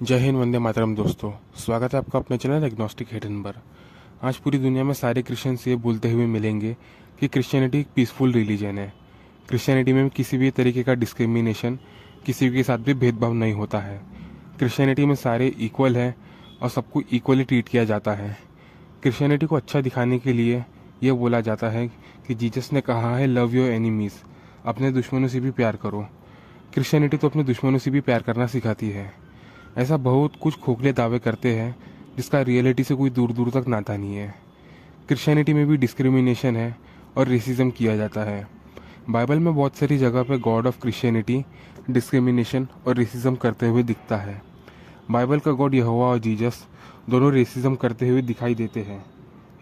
जय हिंद, वंदे मातरम दोस्तों। स्वागत है आपका अपने चैनल एग्नोस्टिक हिडन पर। आज पूरी दुनिया में सारे क्रिश्चियंस ये बोलते हुए मिलेंगे कि क्रिश्चियनिटी एक पीसफुल रिलीजन है। क्रिश्चियनिटी में किसी भी तरीके का डिस्क्रिमिनेशन, किसी के साथ भी भेदभाव नहीं होता है। क्रिश्चियनिटी में सारे इक्वल हैं और सबको इक्वली ट्रीट किया जाता है। क्रिश्चियनिटी को अच्छा दिखाने के लिए ये बोला जाता है कि जीसस ने कहा है लव योर एनिमीज़, अपने दुश्मनों से भी प्यार करो। क्रिश्चियनिटी तो अपने दुश्मनों से भी प्यार करना सिखाती है। ऐसा बहुत कुछ खोखले दावे करते हैं जिसका रियलिटी से कोई दूर दूर तक नाता नहीं है। क्रिश्चियनिटी में भी डिस्क्रिमिनेशन है और रेसिज्म किया जाता है। बाइबल में बहुत सारी जगह पे गॉड ऑफ क्रिश्चियनिटी डिस्क्रिमिनेशन और रेसिज्म करते हुए दिखता है। बाइबल का गॉड यहोवा और जीसस दोनों रेसिज्म करते हुए दिखाई देते हैं।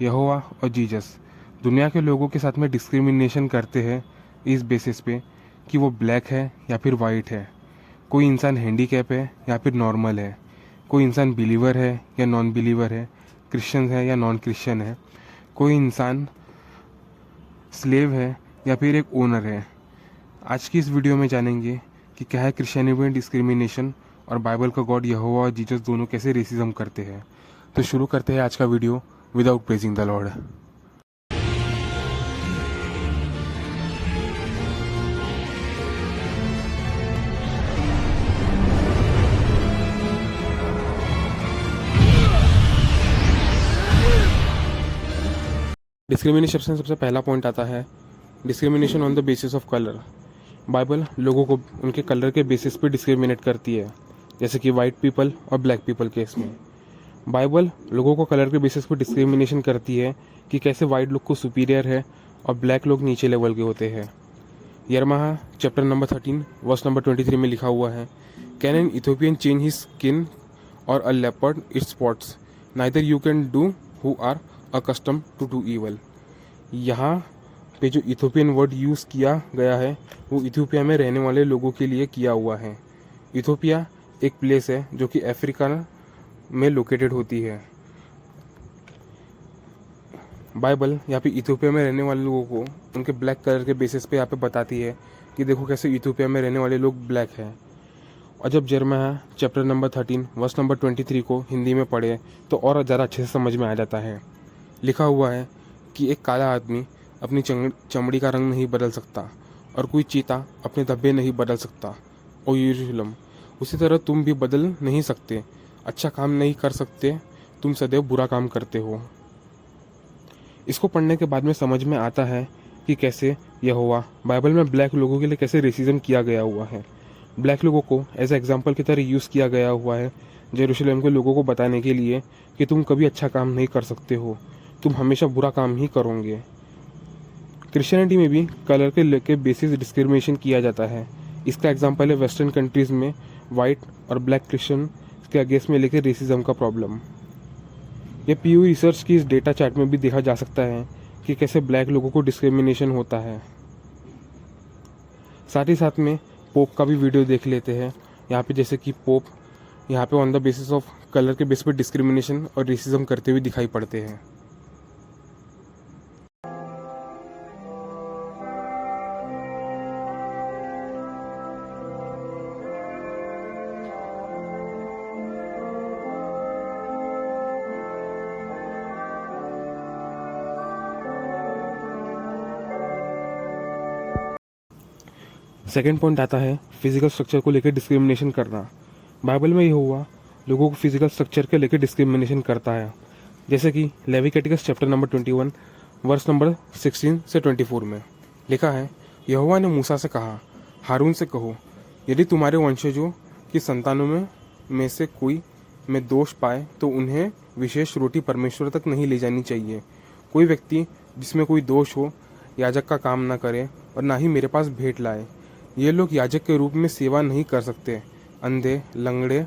यहोवा और जीसस दुनिया के लोगों के साथ में डिस्क्रिमिनेशन करते हैं इस बेसिस पे कि वो ब्लैक है या फिर वाइट है, कोई इंसान हैंडीकैप है या फिर नॉर्मल है, कोई इंसान बिलीवर है या नॉन बिलीवर है, क्रिश्चियन है या नॉन क्रिश्चियन है, कोई इंसान स्लेव है या फिर एक ओनर है। आज की इस वीडियो में जानेंगे कि क्या है क्रिश्चियनिटी में डिस्क्रिमिनेशन और बाइबल का गॉड यहोवा और जीसस दोनों कैसे रेसिज्म करते हैं। तो शुरू करते हैं आज का video without praising the Lord. Discrimination से सबसे पहला पॉइंट आता है discrimination on the basis of colour. Bible लोगों को उनके कलर के बेसिस पे डिस्क्रिमिनेट करती है, जैसे कि वाइट पीपल और ब्लैक पीपल केस में। बाइबल लोगों को कलर के बेसिस पे डिस्क्रिमिनेशन करती है कि कैसे वाइट लोग को सुपीरियर है और ब्लैक लोग नीचे लेवल के होते हैं। Jeremiah chapter number 13 verse number 23 में लिखा हुआ है, can an Ethiopian change his skin और a leopard its spots, neither you can do who are accustom to do evil. यहाँ पे जो इथोपियन वर्ड यूज़ किया गया है वो इथियोपिया में रहने वाले लोगों के लिए किया हुआ है। इथियोपिया एक प्लेस है जो कि अफ्रीका में लोकेटेड होती है। बाइबल यहाँ पे इथियोपिया में रहने वाले लोगों को उनके ब्लैक कलर के बेसिस पे यहाँ पे बताती है कि देखो कैसे इथियोपिया में रहने वाले लोग ब्लैक हैं। और जब यिर्मयाह चैप्टर नंबर 13 वर्स नंबर 23 को हिंदी में पढ़े तो और ज़्यादा अच्छे से समझ में आ जाता है। लिखा हुआ है कि एक काला आदमी अपनी चमड़ी का रंग नहीं बदल सकता और कोई चीता अपने धब्बे नहीं बदल सकता। ओ यरूशलेम, उसी तरह तुम भी बदल नहीं सकते, अच्छा काम नहीं कर सकते, तुम सदैव बुरा काम करते हो। इसको पढ़ने के बाद में समझ में आता है कि कैसे यहोवा बाइबल में ब्लैक लोगों के लिए कैसे रेसिज्म किया गया हुआ है। ब्लैक लोगों को एज एग्जाम्पल की तरह यूज़ किया गया हुआ है यरूशलेम के लोगों को बताने के लिए कि तुम कभी अच्छा काम नहीं कर सकते हो, तुम हमेशा बुरा काम ही करोगे। क्रिश्चियनिटी में भी कलर के लेके बेसिस डिस्क्रिमिनेशन किया जाता है। इसका एग्जांपल है वेस्टर्न कंट्रीज में वाइट और ब्लैक क्रिश्चियन के अगेंस्ट में लेके रेसिज्म का प्रॉब्लम। ये पीयू रिसर्च की इस डेटा चार्ट में भी देखा जा सकता है कि कैसे ब्लैक लोगों को डिस्क्रिमिनेशन होता है। साथ ही साथ में पोप का भी वीडियो देख लेते हैं। यहाँ पे जैसे कि पोप यहाँ पे on the basis of colour के बेस पे डिस्क्रिमिनेशन और रेसिज्म करते हुए दिखाई पड़ते हैं। सेकेंड पॉइंट आता है फिजिकल स्ट्रक्चर को लेकर डिस्क्रिमिनेशन करना। बाइबल में ये हुआ लोगों को फिजिकल स्ट्रक्चर के लेकर डिस्क्रिमिनेशन करता है, जैसे कि Leviticus chapter number 21 verse number 16 से 24 में लिखा है, यहोवा ने मूसा से कहा, हारून से कहो, यदि तुम्हारे वंशजों की संतानों में से कोई में दोष पाए तो उन्हें विशेष रोटी परमेश्वर तक नहीं ले जानी चाहिए। कोई व्यक्ति जिसमें कोई दोष हो याजक का काम ना करे और ना ही मेरे पास भेंट लाए। ये लोग याजक के रूप में सेवा नहीं कर सकते। अंधे, लंगड़े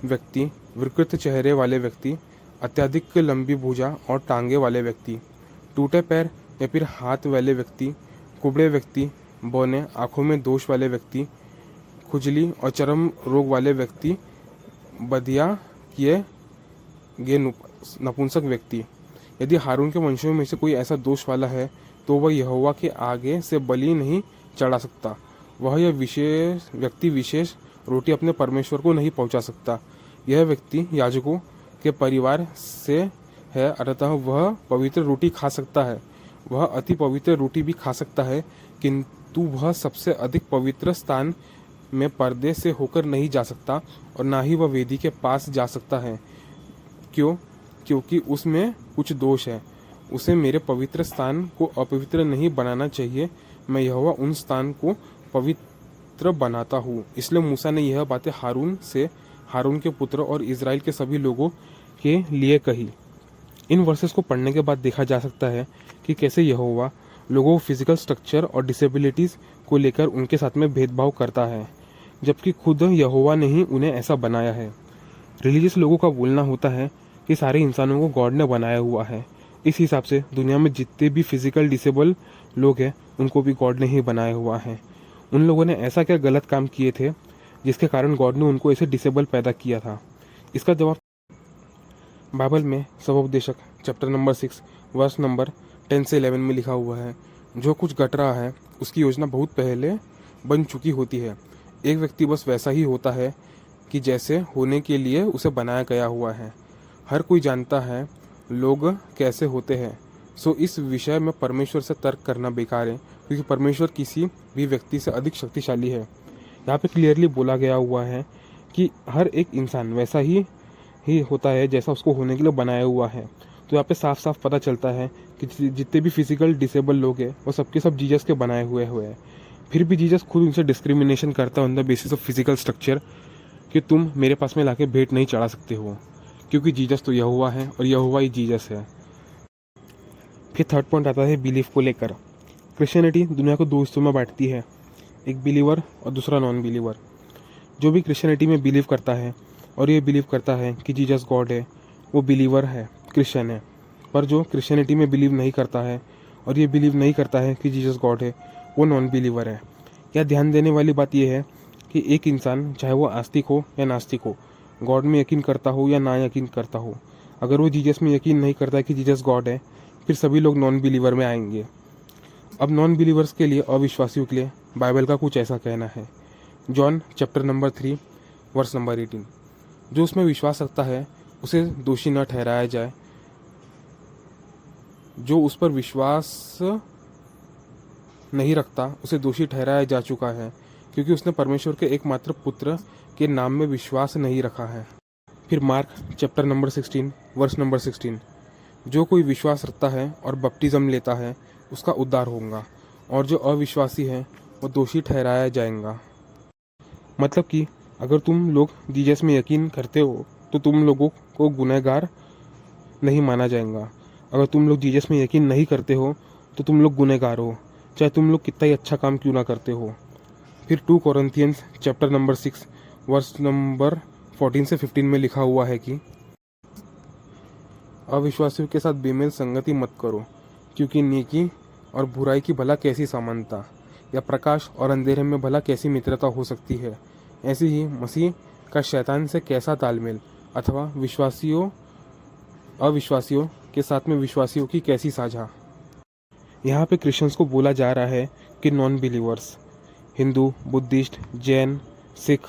व्यक्ति, विकृत चेहरे वाले व्यक्ति, अत्यधिक लंबी भुजा और टांगे वाले व्यक्ति, टूटे पैर या फिर हाथ वाले व्यक्ति, कुबड़े व्यक्ति, बौने आँखों में दोष वाले व्यक्ति, खुजली और चर्म रोग वाले व्यक्ति, बधिया किए गए नपुंसक व्यक्ति। यदि हारून के वंशों में से कोई ऐसा दोष वाला है तो वह यहोवा के आगे से बलि नहीं चढ़ा सकता। वह यह विशेष व्यक्ति विशेष रोटी अपने परमेश्वर को नहीं पहुंचा सकता। यह व्यक्ति याजकों के परिवार से है, अतः वह पवित्र रोटी खा सकता है। वह अति पवित्र रोटी भी खा सकता है, किंतु वह सबसे अधिक पवित्र स्थान में पर्दे से होकर नहीं जा सकता और ना ही वह वेदी के पास जा सकता है। क्योंकि उसमें कुछ दोष है। उसे मेरे पवित्र स्थान को अपवित्र नहीं बनाना चाहिए। मैं यहोवा उन स्थान को पवित्र बनाता हूँ। इसलिए मूसा ने यह बातें हारून के पुत्र और इज़राइल के सभी लोगों के लिए कही। इन वर्सेस को पढ़ने के बाद देखा जा सकता है कि कैसे यहोवा लोगों को फिजिकल स्ट्रक्चर और डिसेबिलिटीज़ को लेकर उनके साथ में भेदभाव करता है, जबकि खुद यहोवा ने ही उन्हें ऐसा बनाया है। रिलीजियस लोगों का बोलना होता है कि सारे इंसानों को गॉड ने बनाया हुआ है। इस हिसाब से दुनिया में जितने भी फिजिकल डिसेबल लोग हैं उनको भी गॉड ने ही बनाया हुआ है। उन लोगों ने ऐसा क्या गलत काम किए थे जिसके कारण गॉड ने उनको ऐसे डिसेबल पैदा किया था? इसका जवाब बाइबल में सबोपदेशक चैप्टर नंबर 6 वर्स नंबर 10 से 11 में लिखा हुआ है। जो कुछ घट रहा है उसकी योजना बहुत पहले बन चुकी होती है। एक व्यक्ति बस वैसा ही होता है कि जैसे होने के लिए उसे बनाया गया हुआ है। हर कोई जानता है लोग कैसे होते हैं। सो इस विषय में परमेश्वर से तर्क करना बेकार है, क्योंकि परमेश्वर किसी भी व्यक्ति से अधिक शक्तिशाली है। यहाँ पे क्लियरली बोला गया हुआ है कि हर एक इंसान वैसा ही होता है जैसा उसको होने के लिए बनाया हुआ है। तो यहाँ पे साफ साफ पता चलता है कि जितने भी फिजिकल डिसेबल लोग हैं वो सबके सब जीसस के बनाए हुए हैं। फिर भी जीसस खुद उनसे डिस्क्रिमिनेशन करता है on the basis of physical structure कि तुम मेरे पास में लाके भेंट नहीं चढ़ा सकते हो, क्योंकि जीसस तो यहोवा है और यहोवा ही जीसस है। फिर थर्ड पॉइंट आता है बिलीफ को लेकर। क्रिश्चियनिटी दुनिया को दो हिस्सों में बांटती है, एक बिलीवर और दूसरा नॉन बिलीवर। जो भी क्रिश्चियनिटी में बिलीव करता है और ये बिलीव करता है कि जीसस गॉड है, वो बिलीवर है, क्रिश्चियन है। पर जो क्रिश्चियनिटी में बिलीव नहीं करता है और ये बिलीव नहीं करता है कि जीसस गॉड है, वो नॉन बिलीवर है। यह ध्यान देने वाली बात यह है कि एक इंसान चाहे वो आस्तिक हो या नास्तिक हो, गॉड में यकीन करता हो या ना यकीन करता हो, अगर वो जीसस में यकीन नहीं करता है कि जीसस गॉड है, फिर सभी लोग नॉन बिलीवर में आएंगे। अब नॉन बिलीवर्स के लिए, अविश्वासियों के लिए बाइबल का कुछ ऐसा कहना है। John chapter number 3 verse number 18। जो उसमें विश्वास रखता है उसे दोषी न ठहराया जाए। जो उस पर विश्वास नहीं रखता उसे दोषी ठहराया जा चुका है, क्योंकि उसने परमेश्वर के एकमात्र पुत्र के नाम में विश्वास नहीं रखा है। फिर Mark chapter number 16 verse number 16। जो कोई विश्वास रखता है और बपटिज्म लेता है उसका उद्धार होगा, और जो अविश्वासी है वो दोषी ठहराया जाएगा। मतलब कि अगर तुम लोग जीसस में यकीन करते हो तो तुम लोगों को गुनहगार नहीं माना जाएगा। अगर तुम लोग जीसस में यकीन नहीं करते हो तो तुम लोग गुनहगार हो, चाहे तुम लोग कितना ही अच्छा काम क्यों ना करते हो। फिर 2 कोरिन्थियंस चैप्टर नंबर 6 वर्स नंबर 14 से 15 में लिखा हुआ है कि अविश्वासियों के साथ बेमेल संगति मत करो, क्योंकि नेकी और बुराई की भला कैसी समानता, या प्रकाश और अंधेरे में भला कैसी मित्रता हो सकती है। ऐसी ही मसीह का शैतान से कैसा तालमेल, अथवा अविश्वासियों के साथ में विश्वासियों की कैसी साझा। यहाँ पे क्रिश्चियंस को बोला जा रहा है कि non believers, Hindu, Buddhist, Jain, Sikh,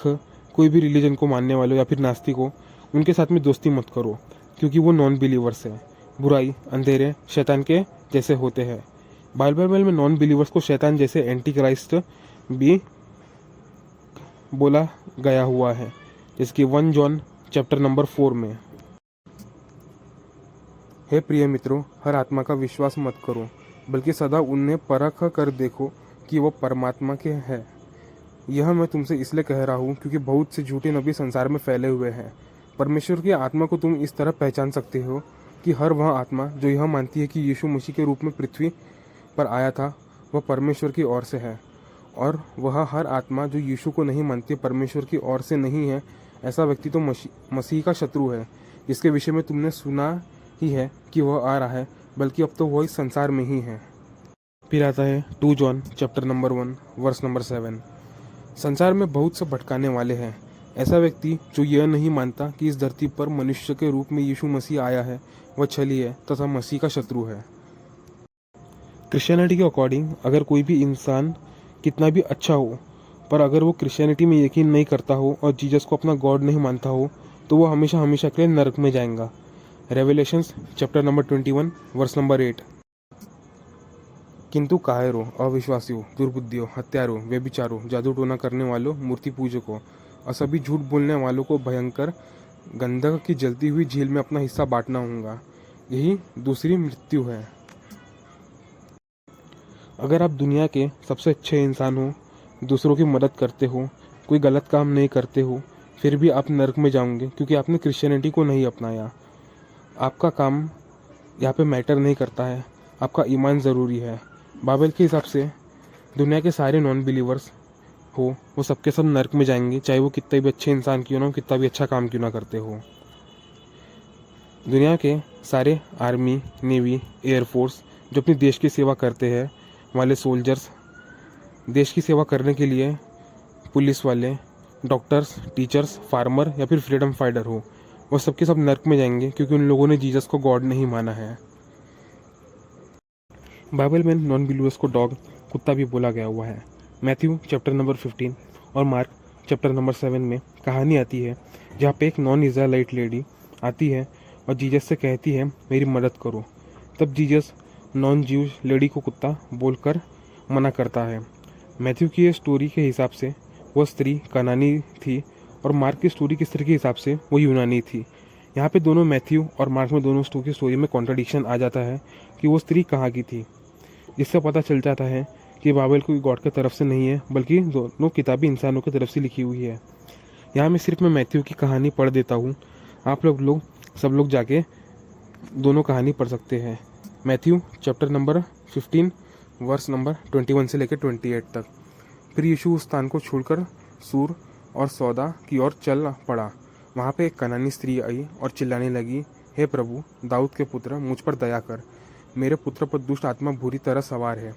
कोई भी रिलीजन को मानने वालों या फिर नास्तिक हो, उनके साथ में दोस्ती मत करो, क्योंकि वो नॉन बिलीवर्स है। बुराई, अंधेरे शैतान के जैसे होते हैं। बाइबल में नॉन बिलीवर्स को शैतान जैसे एंटी क्राइस्ट भी बोला गया हुआ है, जैसे कि 1 जॉन चैप्टर नंबर 4 में। हे प्रिय मित्रों, हर आत्मा का विश्वास मत करो, बल्कि सदा उन्हें परख कर देखो कि वो परमात्मा के हैं। यह मैं तुमसे इसलिए कह रहा हूँ क्योंकि बहुत से झूठे नबी संसार में फैले हुए हैं। परमेश्वर की आत्मा को तुम इस तरह पहचान सकते हो कि हर वह आत्मा जो यह मानती है कि यीशु मसीह के रूप में पृथ्वी पर आया था, वह परमेश्वर की ओर से है, और वह हर आत्मा जो यीशु को नहीं मानती, परमेश्वर की ओर से नहीं है, ऐसा व्यक्ति तो मसीह का शत्रु है, जिसके विषय में तुमने सुना ही है कि वह आ रहा है, बल्कि अब तो वह इस संसार में ही है। फिर आता है 2 John chapter number 1 verse number 7। संसार में बहुत से भटकाने वाले हैं। ऐसा व्यक्ति जो यह नहीं मानता कि इस धरती पर मनुष्य के रूप में यीशु मसीह आया है, वह छली है तथा मसीह का शत्रु है। क्रिश्चियनिटी के अकॉर्डिंग अगर कोई भी इंसान कितना भी अच्छा हो पर अगर वो क्रिश्चियनिटी में यकीन नहीं करता हो और जीसस को अपना गॉड नहीं मानता हो तो वो हमेशा हमेशा के लिए नरक में जाएगा। Revelations chapter number 21 verse number 8। किंतु कायरों, अविश्वासियों, दुर्बुद्धियों, हत्यारों, व्यभिचारों, जादू टोना करने वालों, मूर्ति पूजकों और सभी झूठ बोलने वालों को भयंकर गंधक की जलती हुई झील में अपना हिस्सा बांटना होगा। यही दूसरी मृत्यु है। अगर आप दुनिया के सबसे अच्छे इंसान हो, दूसरों की मदद करते हो, कोई गलत काम नहीं करते हो, फिर भी आप नरक में जाओगे क्योंकि आपने क्रिश्चियनिटी को नहीं अपनाया। आपका काम यहाँ पे मैटर नहीं करता है, आपका ईमान ज़रूरी है। बाइबल के हिसाब से दुनिया के सारे नॉन बिलीवर्स हो वो सबके सब नरक में जाएंगे, चाहे वो कितने भी अच्छे इंसान क्यों ना हो, कितना भी अच्छा काम क्यों ना करते हो। दुनिया के सारे आर्मी, नेवी, एयरफोर्स जो अपने देश की सेवा करते हैं वाले सोल्जर्स, देश की सेवा करने के लिए पुलिस वाले, डॉक्टर्स, टीचर्स, फार्मर या फिर फ्रीडम फाइटर हो, वो सबके सब नरक में जाएंगे क्योंकि उन लोगों ने जीसस को गॉड नहीं माना है। बाइबल में नॉन बिलीवर्स को डॉग, कुत्ता भी बोला गया हुआ है। मैथ्यू चैप्टर नंबर 15 और मार्क चैप्टर नंबर 7 में कहानी आती है जहाँ पे एक नॉन इज़राइलाइट लेडी आती है और जीसस से कहती है मेरी मदद करो। तब जीसस नॉन ज्यूज लेडी को कुत्ता बोलकर मना करता है। मैथ्यू की स्टोरी के हिसाब से वो स्त्री कनानी थी और मार्क की स्टोरी की स्त्री के हिसाब से वो यूनानी थी। यहाँ पे दोनों मैथ्यू और मार्क में दोनों की स्टोरी में कॉन्ट्रडिक्शन आ जाता है कि वो स्त्री कहाँ की थी, जिससे पता चल जाता है कि बाइबल कोई गॉड की तरफ से नहीं है बल्कि दोनों किताबी इंसानों की तरफ से लिखी हुई है। यहाँ में सिर्फ मैं मैथ्यू की कहानी पढ़ देता हूँ, आप लोग सब लोग जाके दोनों कहानी पढ़ सकते हैं। Matthew chapter number 15 verse number 21 से लेकर 28 तक। फिर यीशु उस स्थान को छोड़कर सूर और सौदा की ओर चल पड़ा। वहाँ पे एक कनानी स्त्री आई और चिल्लाने लगी, हे प्रभु, दाऊद के पुत्र, मुझ पर दया कर, मेरे पुत्र पर दुष्ट आत्मा बुरी तरह सवार है।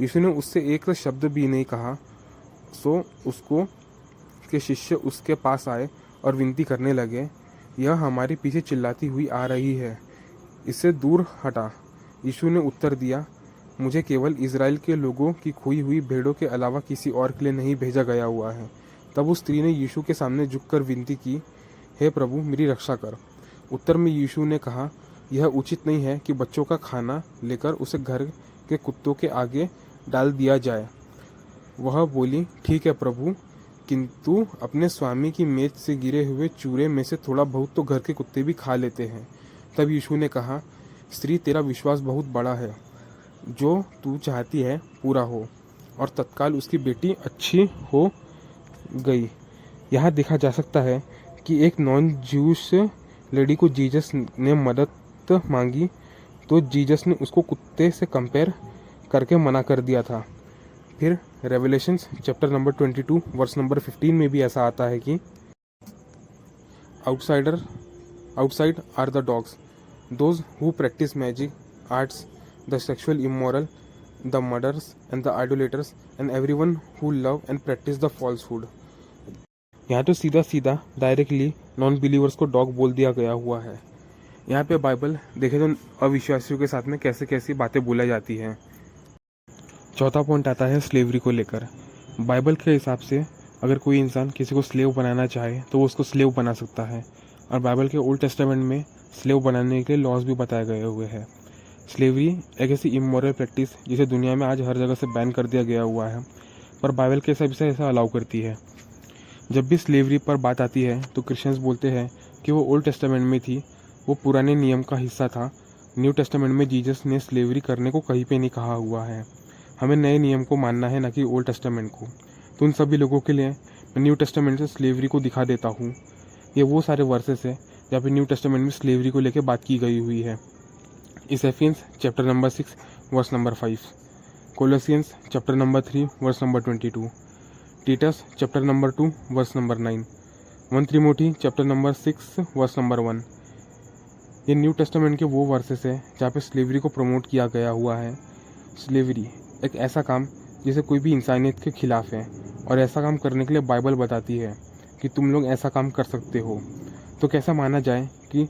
यीशु ने उससे एक शब्द भी नहीं कहा। सो उसको के शिष्य उसके पास आए और विनती करने लगे, यह हमारे पीछे चिल्लाती हुई आ रही है, इससे दूर हटा। यीशु ने उत्तर दिया, मुझे केवल इज़राइल के लोगों की खोई हुई भेड़ों के अलावा किसी और के लिए नहीं भेजा गया हुआ है। तब उस स्त्री ने यीशु के सामने झुककर विनती की, हे प्रभु, मेरी रक्षा कर। उत्तर में यीशु ने कहा, यह उचित नहीं है कि बच्चों का खाना लेकर उसे घर के कुत्तों के आगे डाल दिया जाए। वह बोली, ठीक है प्रभु, किंतु अपने स्वामी की मेज से गिरे हुए चूरे में से थोड़ा बहुत तो घर के कुत्ते भी खा लेते हैं। तब यीशु ने कहा, स्त्री, तेरा विश्वास बहुत बड़ा है, जो तू चाहती है पूरा हो। और तत्काल उसकी बेटी अच्छी हो गई। यहाँ देखा जा सकता है कि एक नॉन ज्यूश लेडी को जीसस ने मदद मांगी तो जीसस ने उसको कुत्ते से कंपेयर करके मना कर दिया था। फिर Revelations chapter number 22 verse number 15 में भी ऐसा आता है कि outside are the dogs, those who practice magic arts, the sexual immoral, the murders and the idolaters and everyone who love and practice the falsehood. यहाँ तो सीधा डायरेक्टली नॉन बिलीवर्स को डॉग बोल दिया गया हुआ है। यहाँ पे बाइबल देखे तो अविश्वासियों के साथ में कैसे कैसी बातें बोलाई जाती हैं। चौथा पॉइंट आता है स्लेवरी को लेकर। बाइबल के हिसाब से अगर कोई इंसान किसी को स्लेव बनाना चाहे तो वो उसको स्लेव बना सकता है, और बाइबल के ओल्ड टेस्टामेंट में स्लेव बनाने के लिए लॉज भी बताए गए हुए हैं। स्लेवरी एक ऐसी इमोरल प्रैक्टिस जिसे दुनिया में आज हर जगह से बैन कर दिया गया हुआ है, पर बाइबल के हिसाब से ऐसा अलाउ करती है। जब भी स्लेवरी पर बात आती है तो क्रिश्चियंस बोलते हैं कि वो ओल्ड टेस्टामेंट में थी, वो पुराने नियम का हिस्सा था। न्यू टेस्टामेंट में जीसस ने स्लेवरी करने को कहीं पे नहीं कहा हुआ है। हमें नए नियम को मानना है, ना कि ओल्ड टेस्टामेंट को। तो उन सभी लोगों के लिए मैं न्यू टेस्टामेंट से स्लेवरी को दिखा देता हूँ। ये वो सारे वर्सेस है जहाँ पे न्यू टेस्टामेंट में स्लेवरी को लेकर बात की गई हुई है। Ephesians chapter number 6 verse number 5, Colossians chapter number 3 verse number 22, Titus chapter number 2 verse number 9, 1 Timothy chapter number 6 verse number 1। ये न्यू टेस्टामेंट के वो वर्सेस है जहाँ पे स्लेवरी को प्रमोट किया गया हुआ है। स्लेवरी एक ऐसा काम जिसे कोई भी इंसानियत के खिलाफ है, और ऐसा काम करने के लिए बाइबल बताती है कि तुम लोग ऐसा काम कर सकते हो। तो कैसा माना जाए कि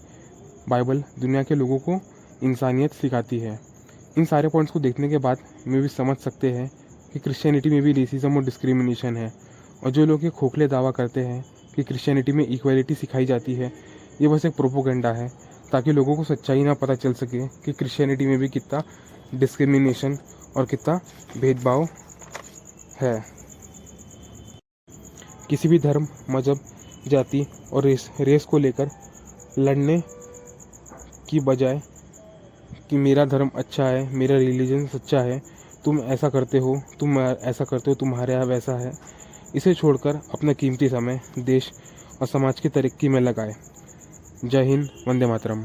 बाइबल दुनिया के लोगों को इंसानियत सिखाती है। इन सारे पॉइंट्स को देखने के बाद मैं भी समझ सकते हैं कि क्रिश्चियनिटी में भी रेसिज्म और डिस्क्रिमिनेशन है, और जो लोग ये खोखले दावा करते हैं कि क्रिश्चियनिटी में इक्वालिटी सिखाई जाती है, ये बस एक प्रोपोगंडा है, ताकि लोगों को सच्चाई ना पता चल सके कि क्रिश्चियनिटी में भी कितना डिस्क्रिमिनेशन और कितना भेदभाव है। किसी भी धर्म, मजहब, जाति और रेस को लेकर लड़ने की बजाय कि मेरा धर्म अच्छा है, मेरा रिलीजन सच्चा है, तुम ऐसा करते हो, तुम्हारे यहाँ वैसा है, इसे छोड़कर अपना कीमती समय देश और समाज की तरक्की में लगाए। जय हिंद, वंदे मातरम।